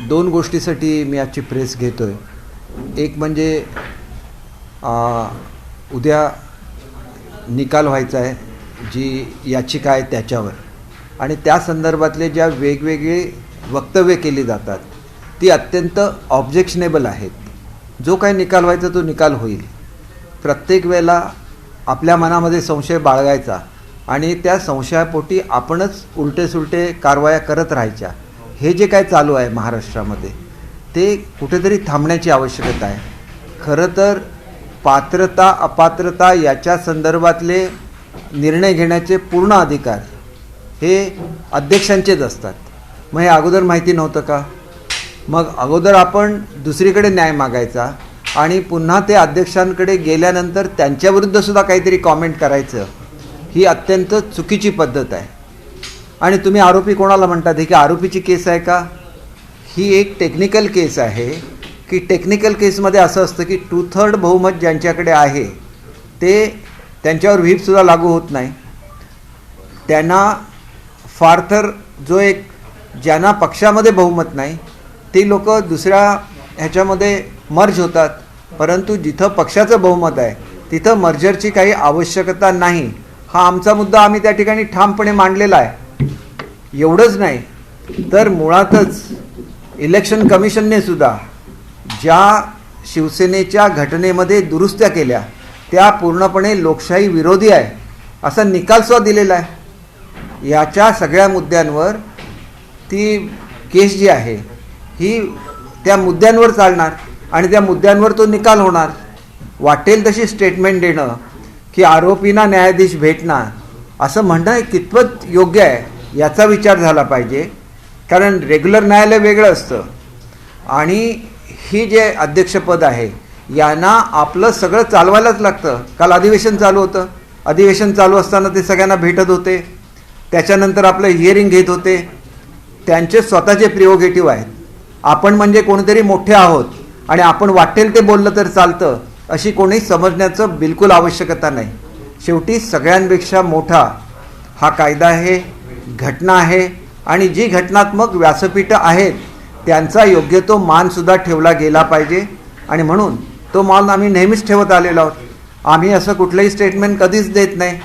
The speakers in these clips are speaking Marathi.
दोन गोष्टीसाठी मी आजची प्रेस घेतो आहे. एक म्हणजे उद्या निकाल व्हायचा आहे जी याचिका आहे त्याच्यावर, आणि त्या संदर्भातले ज्या वेगवेगळे वक्तव्य केली जातात ती अत्यंत ऑब्जेक्शनेबल आहेत. जो काही निकाल व्हायचा तो निकाल होईल. प्रत्येक वेळेला आपल्या मनामध्ये संशय बाळगायचा आणि त्या संशयापोटी आपणच उलटे कारवाया करत राहायच्या, हे जे काय चालू आहे महाराष्ट्रामध्ये ते कुठेतरी थांबण्याची आवश्यकता आहे. खरं तर पात्रता अपात्रता याच्या संदर्भातले निर्णय घेण्याचे पूर्ण अधिकार हे अध्यक्षांचेच असतात. मग हे अगोदर माहिती नव्हतं का? मग अगोदर आपण दुसरीकडे न्याय मागायचा आणि पुन्हा ते अध्यक्षांकडे गेल्यानंतर त्यांच्याविरुद्धसुद्धा काहीतरी कॉमेंट करायचं, ही अत्यंत चुकीची पद्धत आहे. आणि तुम्ही आरोपी कोणाला म्हणतात? ही की आरोपीची केस आहे का? ही एक टेक्निकल केस आहे की टेक्निकल केसमध्ये असं असतं की 2/3 बहुमत ज्यांच्याकडे आहे ते त्यांच्यावर व्हीपसुद्धा लागू होत नाही. त्यांना फार तर जो एक ज्यांना पक्षामध्ये बहुमत नाही ती लोक दुसऱ्या ह्याच्यामध्ये मर्ज होतात, परंतु जिथं पक्षाचं बहुमत आहे तिथं मर्जरची काही आवश्यकता नाही. हा आमचा मुद्दा आम्ही त्या ठिकाणी ठामपणे मांडलेला आहे. एवढंच नाही तर मुळातच इलेक्शन कमिशनने सुद्धा ज्या शिवसेनेच्या घटनेमध्ये दुरुस्त्या केल्या त्या पूर्णपणे लोकशाही विरोधी आहे असा निकालसुद्धा दिलेला आहे. याच्या सगळ्या मुद्द्यांवर ती केस जी आहे ही त्या मुद्द्यांवर चालणार आणि त्या मुद्द्यांवर तो निकाल होणार. वाटेल तशी स्टेटमेंट देणं की आरोपींना न्यायाधीश भेटणार असं म्हणणं कितपत योग्य आहे याचा विचार झाला पाहिजे. कारण रेग्युलर न्यायालय वेगळं असतं आणि ही जे अध्यक्षपद आहे यांना आपलं सगळं चालवायलाच लागतं. काल अधिवेशन चालू होतं, अधिवेशन चालू असताना ते सगळ्यांना भेटत होते, त्याच्यानंतर आपलं हिअरिंग घेत होते. त्यांचे स्वतःचे प्रिरोगेटिव्ह आहेत. आपण म्हणजे कोणीतरी मोठे आहोत आणि आपण वाटेल ते बोललं तर चालतं अशी कोणी समजण्याचं बिलकुल आवश्यकता नाही. शेवटी सगळ्यांपेक्षा मोठा हा कायदा आहे, घटना आहे आणि जी घटनात्मक व्यासपीठं आहेत त्यांचा योग्य तो मानसुद्धा ठेवला गेला पाहिजे. आणि म्हणून तो मान आम्ही नेहमीच ठेवत आलेलो आहोत. आम्ही असं कुठलंही स्टेटमेंट कधीच देत नाही,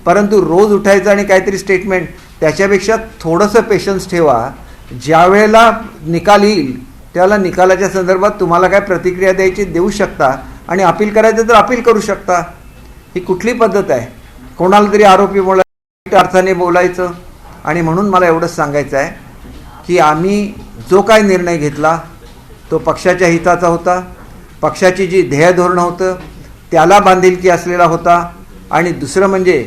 परंतु रोज उठायचं आणि काहीतरी स्टेटमेंट, त्याच्यापेक्षा थोडंसं पेशन्स ठेवा. ज्या वेळेला निकाल येईल त्याला निकालाच्या संदर्भात तुम्हाला काय प्रतिक्रिया द्यायची देऊ शकता आणि अपील करायचं तर अपील करू शकता. ही कुठली पद्धत आहे? कोणाला तरी आरोपी बोलायचं, अर्थाने बोलायचं. आणि म्हणून मला एवढंच सांगायचं आहे की आम्ही जो काय निर्णय घेतला तो पक्षाच्या हिताचा होता. पक्षाची जी ध्येय धोरणं होतं त्याला बांधिलकी असलेला होता. आणि दुसरं म्हणजे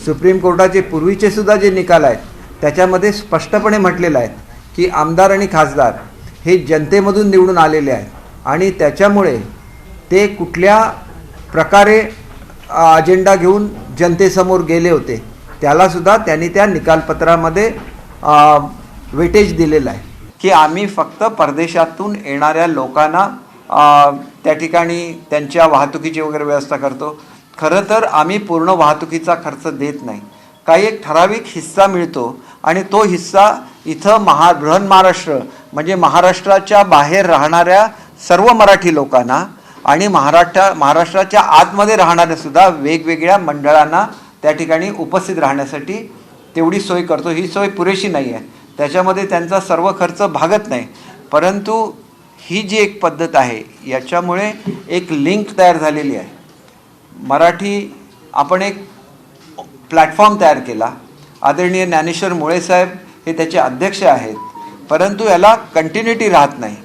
सुप्रीम कोर्टाचे पूर्वीचे सुद्धा जे निकाल आहेत त्याच्यामध्ये स्पष्टपणे म्हटलेलं आहे की आमदार आणि खासदार हे जनतेमधून निवडून आलेले आहेत आणि त्याच्यामुळे ते कुठल्या प्रकारे अजेंडा घेऊन जनतेसमोर गेले होते त्यालासुद्धा त्यांनी त्या निकालपत्रामध्ये वेटेज दिलेलं आहे की आम्ही फक्त परदेशातून येणाऱ्या लोकांना त्या ठिकाणी त्यांच्या वाहतुकीची वगैरे व्यवस्था करतो. खरं तर आम्ही पूर्ण वाहतुकीचा खर्च देत नाही. काही एक ठराविक हिस्सा मिळतो आणि तो हिस्सा इथं बृहन महाराष्ट्र म्हणजे महाराष्ट्राच्या बाहेर राहणाऱ्या सर्व मराठी लोकांना आणि महाराष्ट्राच्या आतमध्ये राहणाऱ्या सुद्धा वेगवेगळ्या मंडळांना त्या ठिकाणी उपस्थित राहण्यासाठी तेवढी सोय करतो. ही सोय पुरेशी नाही आहे, त्याच्यामध्ये त्यांचा सर्व खर्च भागत नाही. परंतु ही जी एक पद्धत आहे याच्यामुळे एक लिंक तयार झालेली आहे. मराठी आपण एक प्लॅटफॉर्म तयार केला. आदरणीय ज्ञानेश्वर मुळेसाहेब हे त्याचे अध्यक्ष आहेत, परंतु याला कंटिन्युटी राहत नाही.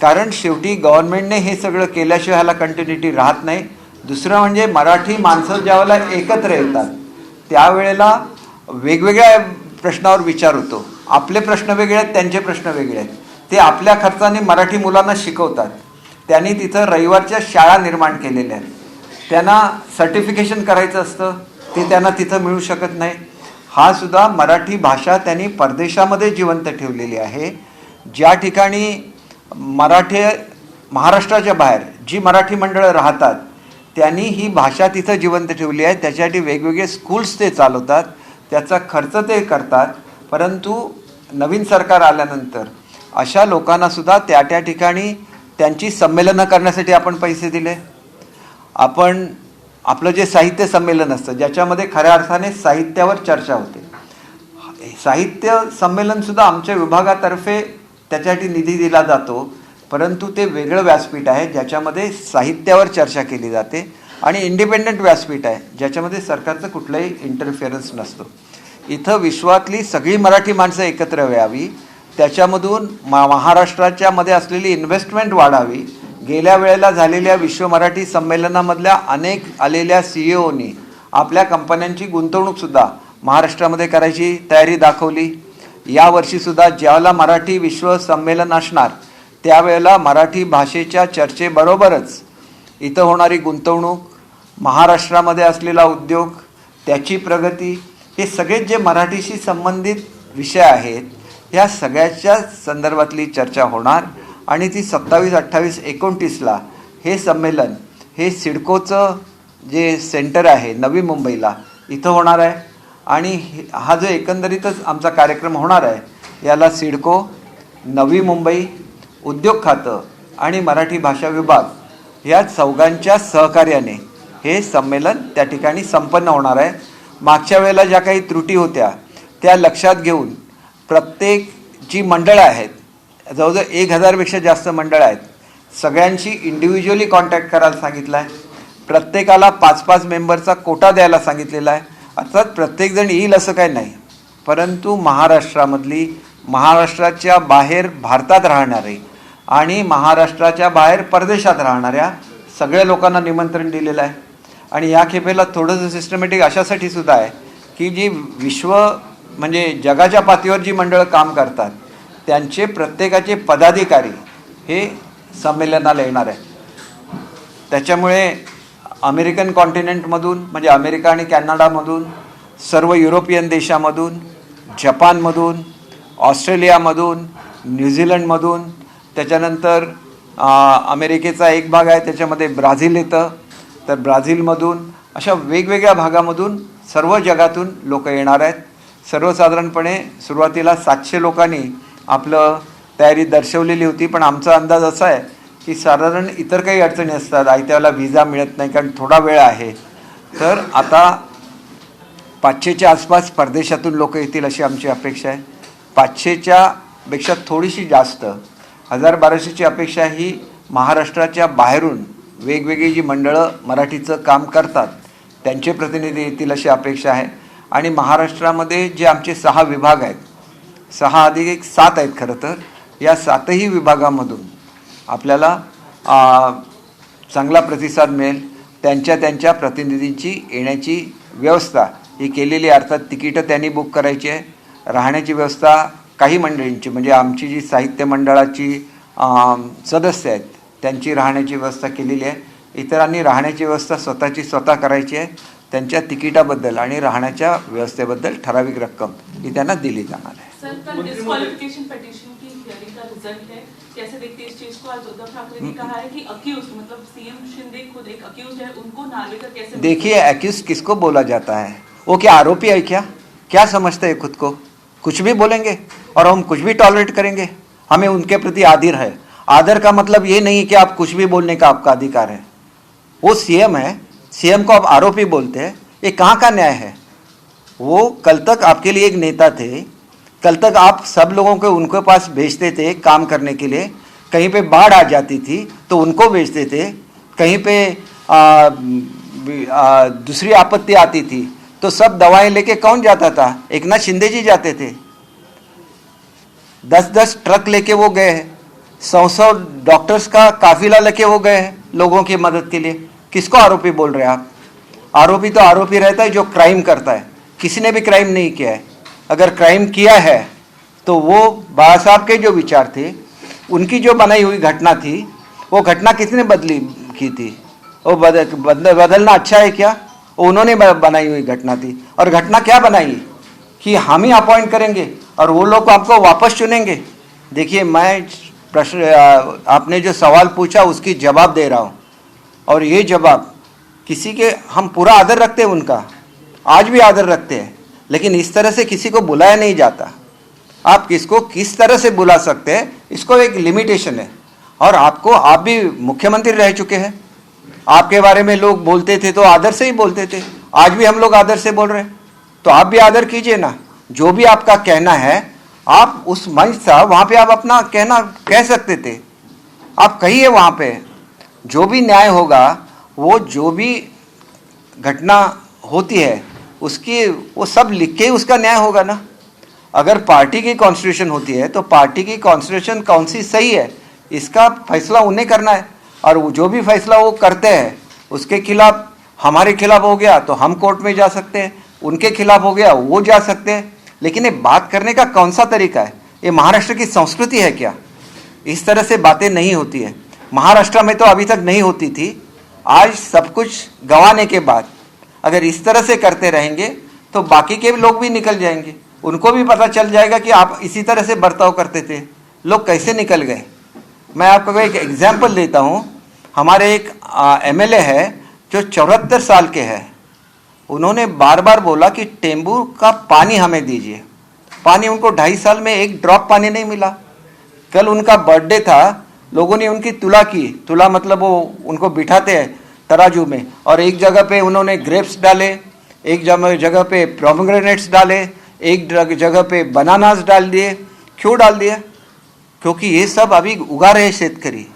कारण शेवटी गव्हर्नमेंटने हे सगळं केल्याशिवाय ह्याला कंटिन्युटी राहत नाही. दुसरं म्हणजे मराठी माणसं ज्यावेळेला एकत्र येतात त्यावेळेला वेगवेगळ्या प्रश्नावर विचार होतो. आपले प्रश्न वेगळे आहेत, त्यांचे प्रश्न वेगळे आहेत. ते आपल्या खर्चाने मराठी मुलांना शिकवतात. त्यांनी तिथं रविवारच्या शाळा निर्माण केलेल्या आहेत. त्यांना सर्टिफिकेशन करायचं असतं ते त्यांना तिथं मिळू शकत नाही. हा सुद्धा मराठी भाषा त्यांनी परदेशामध्ये जिवंत ठेवलेली आहे. ज्या ठिकाणी महाराष्ट्राच्या बाहेर जी मराठी मंडळं राहतात त्यांनी ही भाषा तिथं जिवंत ठेवली आहे. त्याच्यासाठी वेगवेगळे स्कूल्स ते चालवतात, त्याचा खर्च ते करतात. परंतु नवीन सरकार आल्यानंतर अशा लोकांना सुद्धा त्या त्या ठिकाणी त्यांची संमेलनं करण्यासाठी आपण पैसे दिले. आपण आपलं जे साहित्य संमेलन असतं ज्याच्यामध्ये खऱ्या अर्थाने साहित्यावर चर्चा होते, साहित्य संमेलनसुद्धा आमच्या विभागातर्फे त्याच्यासाठी निधी दिला जातो, परंतु ते वेगळं व्यासपीठ आहे ज्याच्यामध्ये साहित्यावर चर्चा केली जाते आणि इंडिपेंडंट व्यासपीठ आहे ज्याच्यामध्ये सरकारचं कुठलंही इंटरफिअरन्स नसतो. इथं विश्वातली सगळी मराठी माणसं एकत्र यावी, त्याच्यामधून महाराष्ट्राच्या मध्ये असलेली इन्व्हेस्टमेंट वाढावी. गेल्या वेळेला झालेल्या विश्व मराठी संमेलनामधल्या अनेक आलेल्या CEOनी आपल्या कंपन्यांची गुंतवणूकसुद्धा महाराष्ट्रामध्ये करायची तयारी दाखवली. यावर्षीसुद्धा ज्यावेळेला मराठी विश्व संमेलन असणार त्यावेळेला मराठी भाषेच्या चर्चेबरोबरच इथं होणारी गुंतवणूक, महाराष्ट्रामध्ये असलेला उद्योग, त्याची प्रगती, हे सगळे जे मराठीशी संबंधित विषय आहेत ह्या सगळ्याच्या संदर्भातली चर्चा होणार आणि ती 27, 28, 29ला हे संमेलन हे सिडकोचं जे सेंटर आहे नवी मुंबईला इथं होणार आहे. आणि हा जो एकंदरीतच आमचा कार्यक्रम होणार आहे याला सिडको, नवी मुंबई, उद्योग खातं आणि मराठी भाषा विभाग या चौघांच्या सहकार्याने हे संमेलन त्या ठिकाणी संपन्न होणार आहे. मागच्या वेळेला ज्या काही त्रुटी होत्या त्या लक्षात घेऊन प्रत्येक जी मंडळं आहेत, जवळजवळ 1000पेक्षा जास्त मंडळं आहेत, सगळ्यांशी इंडिव्हिज्युअली कॉन्टॅक्ट करायला सांगितलं आहे. प्रत्येकाला 5-5 मेंबरचा कोटा द्यायला सांगितलेला आहे. अर्थात प्रत्येकजण येईल असं काही नाही, परंतु महाराष्ट्रामधली, महाराष्ट्राच्या बाहेर भारतात राहणारे आणि महाराष्ट्राच्या बाहेर परदेशात राहणाऱ्या सगळ्या लोकांना निमंत्रण दिलेलं आहे. आणि या खेपेला थोडंसं सिस्टमॅटिक अशासाठी सुद्धा आहे की जी विश्व म्हणजे जगाच्या पातळीवर जी मंडळं काम करतात त्यांचे प्रत्येकाचे पदाधिकारी हे संमेलनाला येणार आहे. त्याच्यामुळे अमेरिकन कॉन्टिनेंटमधून म्हणजे अमेरिका आणि कॅनडामधून, सर्व युरोपियन देशामधून, जपानमधून, ऑस्ट्रेलियामधून, न्यूझीलंडमधून, त्याच्यानंतर अमेरिकेचा एक भाग आहे त्याच्यामध्ये ब्राझील येतं, तर ब्राझीलमधून, अशा वेगवेगळ्या भागामधून सर्व जगातून लोक येणार आहेत. सर्वसाधारणपणे सुरुवातीला 700 लोकांनी आपलं तयारी दर्शवलेली होती, पण आमचा अंदाज असा आहे की साधारण इतर काही अडचणी असतात, आयत्याला व्हिसा मिळत नाही कारण थोडा वेळ आहे, तर आता 500च्या आसपास परदेशातून लोक येतील अशी आमची अपेक्षा आहे. 500च्या पेक्षा थोडीशी जास्त 1000-1200ची अपेक्षा ही महाराष्ट्राच्या बाहेरून वेगवेगळी जी मंडळं मराठीचं काम करतात त्यांचे प्रतिनिधी येतील अशी अपेक्षा आहे. आणि महाराष्ट्रामध्ये जे आमचे 6 विभाग आहेत, 6 अधिक 1 7 आहेत खरं तर, या 7ही विभागामधून आपल्याला चांगला प्रतिसाद मिळेल. त्यांच्या प्रतिनिधींची येण्याची व्यवस्था ही केलेली आहे. अर्थात तिकीटं त्यांनी बुक करायची आहे. राहण्याची व्यवस्था काही मंडळींची म्हणजे आमची जी साहित्य मंडळाची सदस्य आहेत त्यांची राहण्याची व्यवस्था केलेली आहे. इतरांनी राहण्याची व्यवस्था स्वतः करायची आहे. त्यांच्या तिकिटाबद्दल आणि राहण्याच्या व्यवस्थेबद्दल ठराविक रक्कम ही त्यांना दिली जाणार आहे. सर, कल डिस्क्वालिफिकेशन पिटीशन की हियरिंग का रिजल्ट है, कैसे देखते हैं इस चीज को? आज उद्धव ठाकरे ने कहा है कि अक्यूज्ड मतलब सीएम शिंदे खुद एक अक्यूज्ड है, उनको ना लेकर कैसे? देखिए, अक्यूज्ड किसको बोला जाता है? वो क्या आरोपी है? क्या समझते हैं खुद को? कुछ भी बोलेंगे और हम कुछ भी टॉलरेट करेंगे. हमें उनके प्रति आदर है. आदर का मतलब ये नहीं कि आप कुछ भी बोलने का आपका अधिकार है. वो सीएम है, सीएम को आप आरोपी बोलते हैं, ये कहाँ का न्याय है? वो कल तक आपके लिए एक नेता थे, कल तक आप सब लोगों को उनके पास भेजते थे काम करने के लिए. कहीं पे बाढ़ आ जाती थी तो उनको भेजते थे, कहीं पे दूसरी आपत्ति आती थी तो सब दवाएं लेके कौन जाता था? एकनाथ शिंदे जी जाते थे. 10-10 ट्रक लेके वो गए हैं, 100 डॉक्टर्स का काफिला लेके वो गए हैं लोगों की मदद के लिए. किसको आरोपी बोल रहे हैं आप? आरोपी तो आरोपी रहता है जो क्राइम करता है. किसी ने भी क्राइम नहीं किया है. अगर क्राइम किया है तो वो बाबा साहब के जो विचार थे, उनकी जो बनाई हुई घटना थी, वो घटना किसने बदली की थी? वो बदलना अच्छा है क्या? वो उन्होंने बनाई हुई घटना थी. और घटना क्या बनाई कि हम ही अपॉइंट करेंगे और वो लोग आपको वापस चुनेंगे. देखिए, मैं प्रश्न आपने जो सवाल पूछा उसकी जवाब दे रहा हूँ, और ये जवाब किसी के, हम पूरा आदर रखते हैं उनका, आज भी आदर रखते हैं, लेकिन इस तरह से किसी को बुलाया नहीं जाता. आप किसको किस तरह से बुला सकते हैं, इसको एक लिमिटेशन है। और आप भी मुख्यमंत्री रह चुके हैं, आपके बारे में लोग बोलते थे तो आदर से ही बोलते थे, आज भी हम लोग आदर से बोल रहे हैं, तो आप भी आदर कीजिए ना। जो भी आपका कहना है, आप उस मंच था, वहाँ पे आप अपना कहना कह सकते थे, आप कहिए वहाँ पे। जो भी न्याय होगा, वो जो भी घटना होती है उसकी वो सब लिख के ही उसका न्याय होगा ना। अगर पार्टी की कॉन्स्टिट्यूशन होती है तो पार्टी की कॉन्स्टिट्यूशन कौन सी सही है, इसका फैसला उन्हें करना है। और वो जो भी फैसला वो करते हैं उसके खिलाफ, हमारे खिलाफ हो गया तो हम कोर्ट में जा सकते हैं, उनके खिलाफ हो गया वो जा सकते हैं। लेकिन ये बात करने का कौन सा तरीका है? ये महाराष्ट्र की संस्कृति है क्या? इस तरह से बातें नहीं होती है। महाराष्ट्र में तो अभी तक नहीं होती थी, आज सब कुछ गंवाने के बाद अगर इस तरह से करते रहेंगे तो बाकी के लोग भी निकल जाएंगे, उनको भी पता चल जाएगा कि आप इसी तरह से बर्ताव करते थे, लोग कैसे निकल गए। मैं आपको एक एग्जाम्पल देता हूँ। हमारे एक एमएलए है जो 74 साल के हैं, उन्होंने बार बार बोला कि टेम्बू का पानी हमें दीजिए। पानी उनको 2.5 साल में एक ड्रॉप पानी नहीं मिला। कल उनका बर्थडे था, लोगों ने उनकी तुला की, तुला मतलब वो उनको बिठाते हैं तराजू में, और एक जगह पे उन्होंने ग्रेप्स डाले, एक जगह पे पोमेग्रेनेट्स डाले, एक जगह पे बनानास डाल दिए। क्यों डाल दिया? क्योंकि ये सब अभी उगा रहे शेतकरी।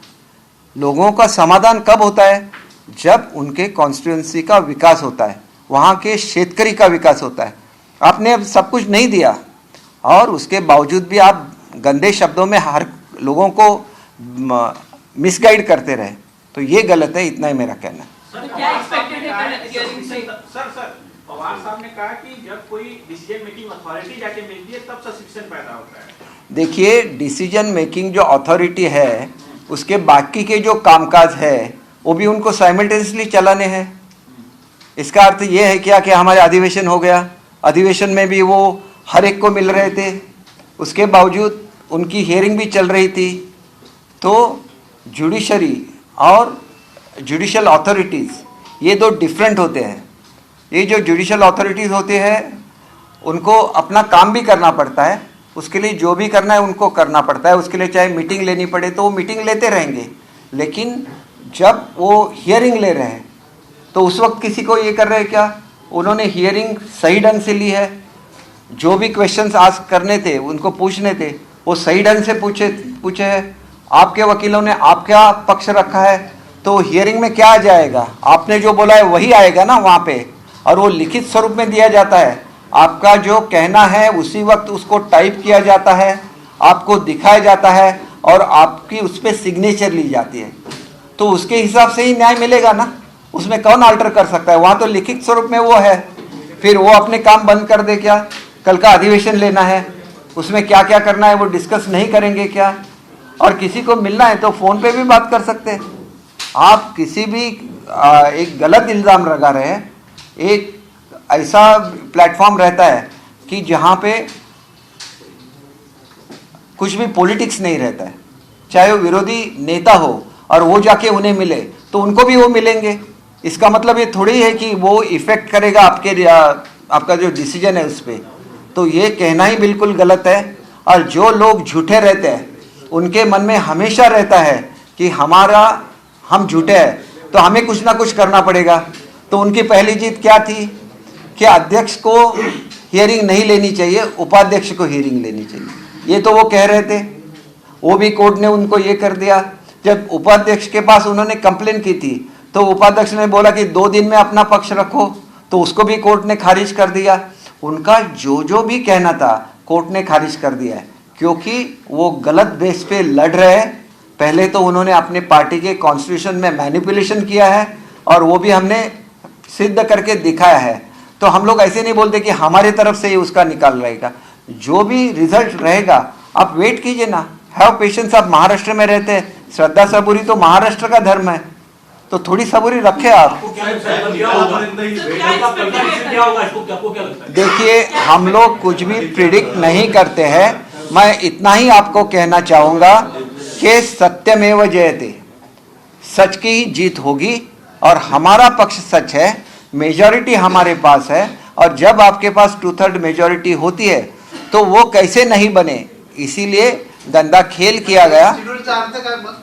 लोगों का समाधान कब होता है? जब उनके कॉन्स्टिट्यूंसी का विकास होता है, वहाँ के शेतकरी का विकास होता है। आपने अब सब कुछ नहीं दिया और उसके बावजूद भी आप गंदे शब्दों में हर लोगों को मिसगाइड करते रहे, तो ये गलत है। इतना ही मेरा कहना है। तो क्या एक्सपेक्टेड है हियरिंग से? सर पवार साहब ने कहा कि जब कोई डिसीजन मेकिंग अथॉरिटी जाके मिलती है तब सस्पेंशन पैदा होता है। देखिए, डिसीजन मेकिंग जो अथॉरिटी है, उसके बाकी के जो कामकाज है वो भी उनको साइमल्टेनियसली चलाने हैं। इसका अर्थ ये है क्या कि हमारे अधिवेशन हो गया, अधिवेशन में भी वो हर एक को मिल रहे थे, उसके बावजूद उनकी हियरिंग भी चल रही थी। तो जुडिशरी और जुडिशल अथॉरिटीज़ ये दो डिफरेंट होते हैं। ये जो जुडिशल अथॉरिटीज़ होते हैं उनको अपना काम भी करना पड़ता है, उसके लिए जो भी करना है उनको करना पड़ता है, उसके लिए चाहे मीटिंग लेनी पड़े तो वो मीटिंग लेते रहेंगे। लेकिन जब वो हियरिंग ले रहे हैं तो उस वक्त किसी को ये कर रहे हैं क्या? उन्होंने हियरिंग सही ढंग से ली है, जो भी क्वेश्चंस आस्क करने थे उनको पूछने थे वो सही ढंग से पूछे हैं। आपके वकीलों ने आपका पक्ष रखा है तो हियरिंग में क्या आ जाएगा? आपने जो बोला है वही आएगा ना वहाँ पे, और वो लिखित स्वरूप में दिया जाता है। आपका जो कहना है उसी वक्त उसको टाइप किया जाता है, आपको दिखाया जाता है और आपकी उस पर सिग्नेचर ली जाती है। तो उसके हिसाब से ही न्याय मिलेगा ना, उसमें कौन अल्टर कर सकता है? वहाँ तो लिखित स्वरूप में वो है। फिर वो अपने काम बंद कर दे क्या? कल का अधिवेशन लेना है, उसमें क्या क्या करना है वो डिस्कस नहीं करेंगे क्या? और किसी को मिलना है तो फ़ोन पे भी बात कर सकते हैं। आप किसी भी एक गलत इल्ज़ाम लगा रहे हैं। एक ऐसा प्लेटफॉर्म रहता है कि जहाँ पे कुछ भी पॉलिटिक्स नहीं रहता है, चाहे वो विरोधी नेता हो और वो जाके उन्हें मिले तो उनको भी वो मिलेंगे। इसका मतलब ये थोड़ी है कि वो इफ़ेक्ट करेगा आपका जो डिसीजन है उस पर। तो ये कहना ही बिल्कुल गलत है। और जो लोग झूठे रहते हैं उनके मन में हमेशा रहता है कि हम झूठे हैं तो हमें कुछ ना कुछ करना पड़ेगा। तो उनकी पहली जीत क्या थी कि अध्यक्ष को हियरिंग नहीं लेनी चाहिए, उपाध्यक्ष को हियरिंग लेनी चाहिए। ये तो वो कह रहे थे, वो भी कोर्ट ने उनको ये कर दिया। जब उपाध्यक्ष के पास उन्होंने कंप्लेन की थी तो उपाध्यक्ष ने बोला कि 2 दिन में अपना पक्ष रखो, तो उसको भी कोर्ट ने खारिज कर दिया। उनका जो भी कहना था कोर्ट ने खारिज कर दिया है, क्योंकि वो गलत बेस पे लड़ रहे हैं। पहले तो उन्होंने अपने पार्टी के कॉन्स्टिट्यूशन में मैनिपुलेशन किया है और वो भी हमने सिद्ध करके दिखाया है। तो हम लोग ऐसे नहीं बोलते कि हमारे तरफ से ही उसका निकाल रहेगा। जो भी रिजल्ट रहेगा आप वेट कीजिए ना, हैव पेशेंस। आप महाराष्ट्र में रहते हैं, श्रद्धा सबूरी तो महाराष्ट्र का धर्म है, तो थोड़ी सबूरी रखे आप। देखिए, हम लोग कुछ भी प्रिडिक्ट नहीं करते हैं। मैं इतना ही आपको कहना चाहूँगा कि सत्यमेव जयते, सच की ही जीत होगी और हमारा पक्ष सच है, मेजॉरिटी हमारे पास है। और जब आपके पास 2/3 मेजॉरिटी होती है तो वो कैसे नहीं बने, इसीलिए गंदा खेल किया गया. शेड्यूलचा अर्थ काय मग?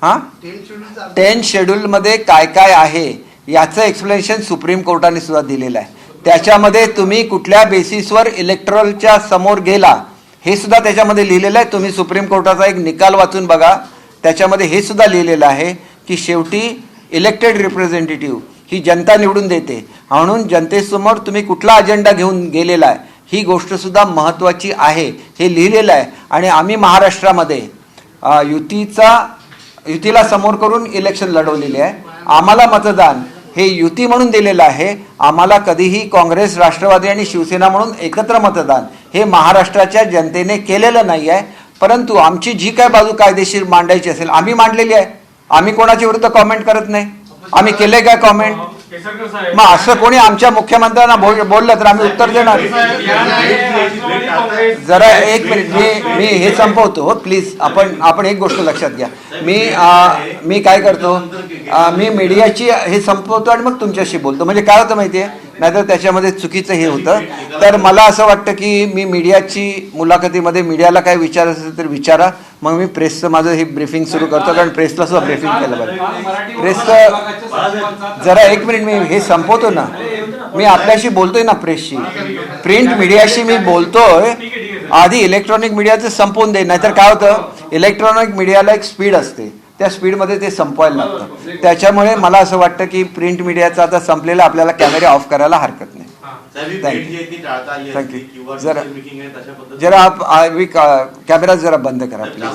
हां 10 शेड्यूलचा अर्थ 10 शेड्यूलमध्ये काय काय आहे याचं एक्सप्लेनेशन सुप्रीम कोर्टाने सुद्धा दिलेलं आहे. त्याच्यामध्ये तुम्ही कुठल्या बेसिसवर इलेक्टोरलच्या समोर गेला हे सुद्धा त्याच्यामध्ये लिहिलेलं आहे. तुम्ही सुप्रीम कोर्टाचा एक निकाल वाचून बघा, त्याच्यामध्ये हे सुद्धा लिहिलेलं आहे की शेवटी इलेक्टेड रिप्रेझेंटेटिव्ह ही जनता निवडून देते, म्हणून जनतेसमोर तुम्ही कुठला अजेंडा घेऊन गेलेला आहे ही गोष्ट सुद्धा महत्त्वाची आहे, हे लिहिलेलं आहे. आणि आम्ही महाराष्ट्रामध्ये युतीला समोर करून इलेक्शन लढवलेले आहे. आम्हाला मतदान हे युती म्हणून दिलेलं आहे. आम्हाला कधीही काँग्रेस, राष्ट्रवादी आणि शिवसेना म्हणून एकत्र मतदान हे महाराष्ट्राच्या जनतेने केलेलं नाही आहे. परंतु आमची जी काय बाजू कायदेशीर मांडायची असेल आम्ही मांडलेली आहे. आम्ही कोणाच्या विरुद्ध कॉमेंट करत नाही. आम्ही केले काय कॉमेंट? मग असं कोणी आमच्या मुख्यमंत्र्यांना बोललं तर आम्ही उत्तर देणार. जरा एक मिनिट, मी हे संपवतो हो प्लीज. आपण एक गोष्ट लक्षात घ्या. मी काय करतो, मी मीडियाची हे संपवतो आणि मग तुमच्याशी बोलतो. म्हणजे काय होतं माहिती आहे, नाहीतर त्याच्यामध्ये चुकीचं हे होतं. तर मला असं वाटतं की मी मीडियाची मुलाखतीमध्ये मीडियाला काय विचारायचं असेल तर विचारा, मग मी प्रेसचं माझं हे ब्रीफिंग सुरू करतो, कारण प्रेसला सुद्धा ब्रीफिंग केलं पाहिजे. प्रेसचं जरा एक मिनिट, मी हे संपवतो ना. मी आपल्याशी बोलतोय ना, प्रेसशी, प्रिंट मीडियाशी मी बोलतोय. आधी इलेक्ट्रॉनिक मीडियाचं संपवून दे, नाहीतर काय होतं, इलेक्ट्रॉनिक मीडियाला एक स्पीड असते, त्या स्पीडमध्ये ते संपवायला लागतं. त्याच्यामुळे मला असं वाटतं की प्रिंट मीडियाचा आता संपलेला, आपल्याला कॅमेरे ऑफ करायला हरकत नाही. थँक्यू. जरा कॅमेरा जरा बंद करा प्लीज.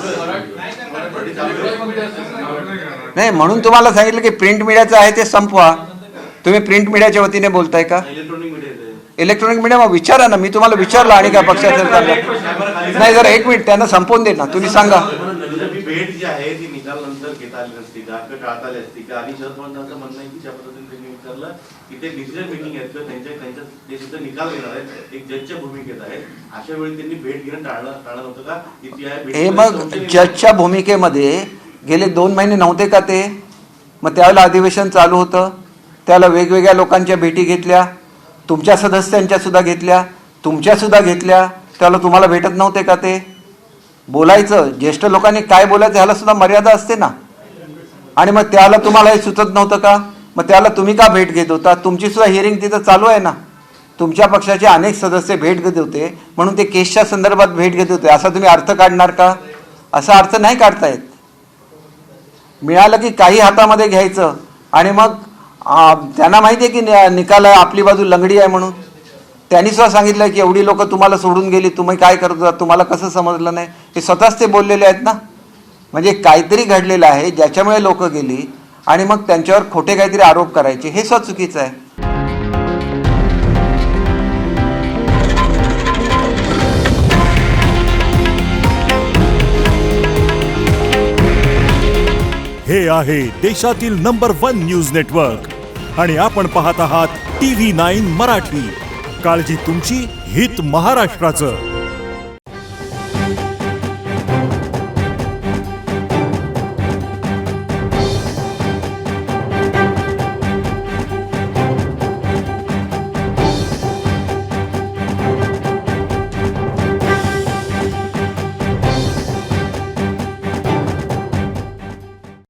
नाही, म्हणून तुम्हाला सांगितलं की प्रिंट मीडियाचं आहे ते संपवा. तुम्ही प्रिंट मीडियाच्या वतीने बोलताय का? इलेक्ट्रॉनिक मीडिया मग विचारा ना. मी तुम्हाला विचारलं आणि काय पक्षाचं नाही. जरा एक मिनिट, त्यांना संपवून दे ना, तुम्ही सांगा. भेट जी आहे ती निकाल नंतर घेता आली नसती का, टाळता आली असती का? आणि शरद पवारांचं म्हणणं आहे की ज्या पद्धतीने त्यांनी विचारलं की ते डिसिजन मेकिंग आहेत किंवा त्यांच्या ते सुद्धा निकाल घेणार आहेत, एक जजच्या भूमिकेत आहेत, अशा वेळी त्यांनी भेट घेणं टाळलं नव्हतं का? हे मग जजच्या भूमिकेमध्ये गेले 2 महिने नव्हते का ते? मग त्यावेळेला अधिवेशन चालू होतं, त्याला वेगवेगळ्या लोकांच्या भेटी घेतल्या, तुमच्या सदस्यांच्या सुद्धा घेतल्या, तुमच्या सुद्धा घेतल्या, त्याला तुम्हाला भेटत नव्हते का ते? बोलायचं, ज्येष्ठ लोकांनी काय बोलायचं ह्याला सुद्धा मर्यादा असते ना. आणि मग त्याला तुम्हाला हे सुचत नव्हतं का? मग त्याला तुम्ही का भेट घेत होता? तुमची सुद्धा हिअरिंग तिथं चालू आहे ना. तुमच्या पक्षाचे अनेक सदस्य भेट घेत होते, म्हणून ते केसच्या संदर्भात भेट घेत होते. असा तुम्ही अर्थ काढणार का? असा अर्थ नाही काढता येत. मिळालं की काही हातामध्ये घ्यायचं आणि मग त्यांना माहिती आहे की निकाल आहे, आपली बाजू लंगडी आहे म्हणून. त्यांनी सुद्धा सांगितलं की एवढी लोक तुम्हाला सोडून गेली, तुम्ही काय करत होता, तुम्हाला कसं समजलं नाही? हे स्वतःच ते बोललेले आहेत ना. म्हणजे काहीतरी घडलेलं आहे ज्याच्यामुळे लोक गेली आणि मग त्यांच्यावर खोटे काहीतरी आरोप करायचे, हे सुद्धा चुकीचं आहे. हे आहे देशातील नंबर 1 न्यूज नेटवर्क आणि आपण पाहत आहात TV9 मराठी. काळजी तुमची, हित महाराष्ट्राचं.